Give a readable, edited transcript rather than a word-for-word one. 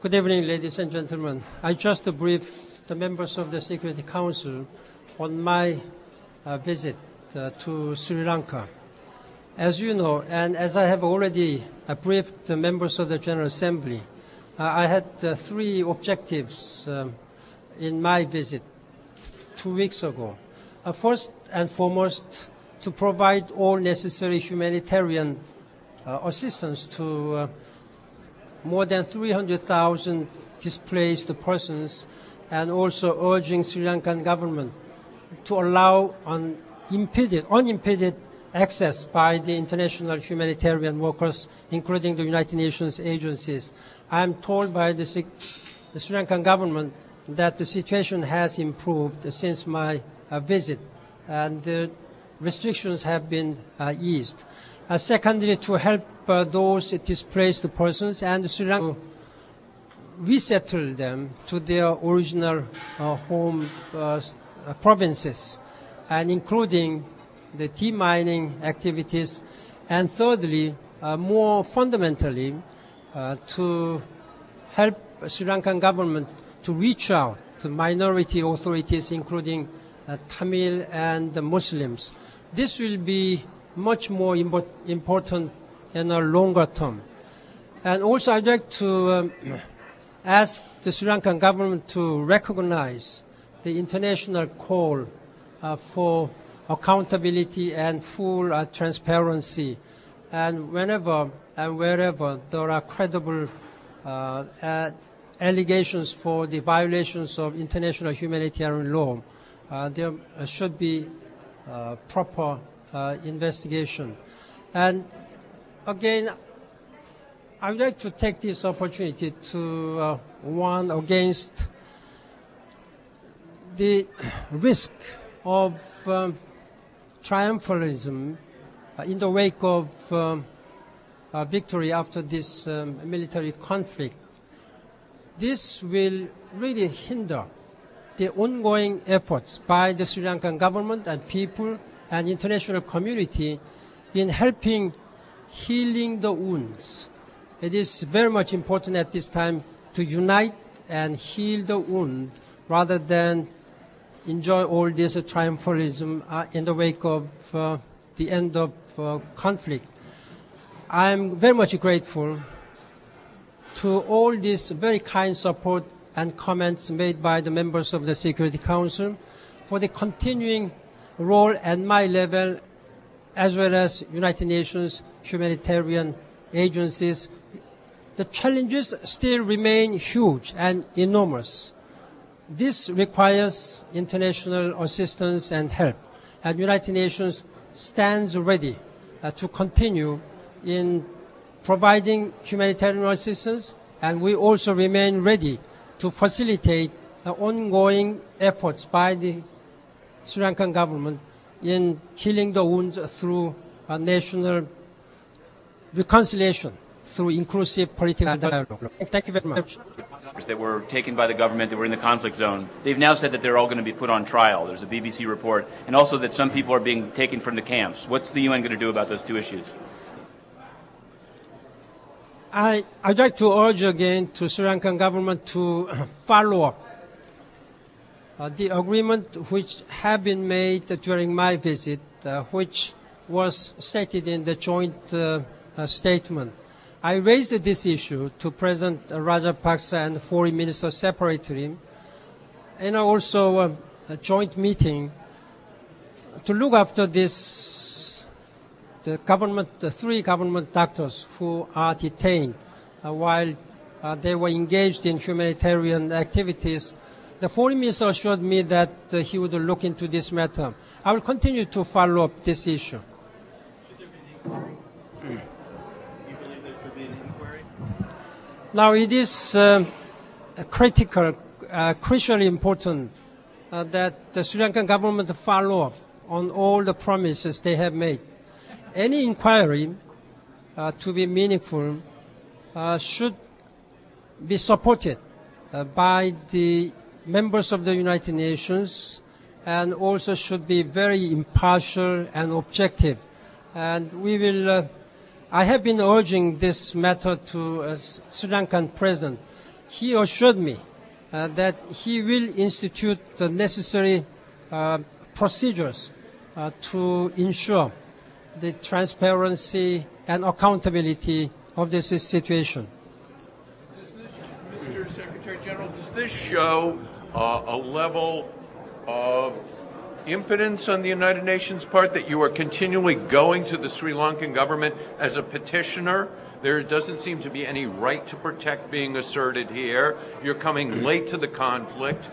Good evening, ladies and gentlemen. I just briefed the members of the Security Council on my visit to Sri Lanka. As you know, and as I have already briefed the members of the General Assembly, I had three objectives in my visit 2 weeks ago. First and foremost, to provide all necessary humanitarian assistance to more than 300,000 displaced persons, and also urging Sri Lankan government to allow unimpeded access by the international humanitarian workers, including the United Nations agencies. I am told by the Sri Lankan government that the situation has improved since my visit, and the restrictions have been eased. Secondly, to help those displaced persons and Sri Lanka resettle them to their original home provinces, and including the demining activities. And thirdly, more fundamentally, to help Sri Lankan government to reach out to minority authorities, including Tamil and the Muslims. This will be much more important in a longer term. And also I'd like to ask the Sri Lankan government to recognize the international call for accountability and full transparency. And whenever and wherever there are credible allegations for the violations of international humanitarian law, there should be proper investigation. And again, I would like to take this opportunity to warn against the risk of triumphalism in the wake of victory after this military conflict. This will really hinder the ongoing efforts by the Sri Lankan government and people and international community in helping healing the wounds. It is very much important at this time to unite and heal the wound rather than enjoy all this triumphalism in the wake of the end of conflict. I am very much grateful to all this very kind support and comments made by the members of the Security Council for the continuing role at my level, as well as United Nations humanitarian agencies. The challenges still remain huge and enormous. This requires international assistance and help, and United Nations stands ready to continue in providing humanitarian assistance, and we also remain ready to facilitate the ongoing efforts by the Sri Lankan government in healing the wounds through national reconciliation, through inclusive political dialogue. Thank you very much. That were taken by the government that were in the conflict zone. They've now said that they're all going to be put on trial. There's a BBC report, and also that some people are being taken from the camps. What's the UN going to do about those two issues? I'd like to urge again to Sri Lankan government to follow up the agreement which have been made during my visit, which was stated in the joint statement. I raised this issue to President Rajapaksa and Foreign Minister separately, and also a joint meeting to look after this. The three government doctors who are detained while they were engaged in humanitarian activities. The Foreign Minister assured me that he would look into this matter. I will continue to follow up this issue. Now, it is crucially important that the Sri Lankan government follow up on all the promises they have made. Any inquiry to be meaningful should be supported by the members of the United Nations, and also should be very impartial and objective. And we will, I have been urging this matter to Sri Lankan President. he assured me that he will institute the necessary procedures to ensure the transparency and accountability of this situation. Mr. Secretary General, does this show a level of impotence on the United Nations' part that you are continually going to the Sri Lankan government as a petitioner? There doesn't seem to be any right to protect being asserted here. You're coming late to the conflict.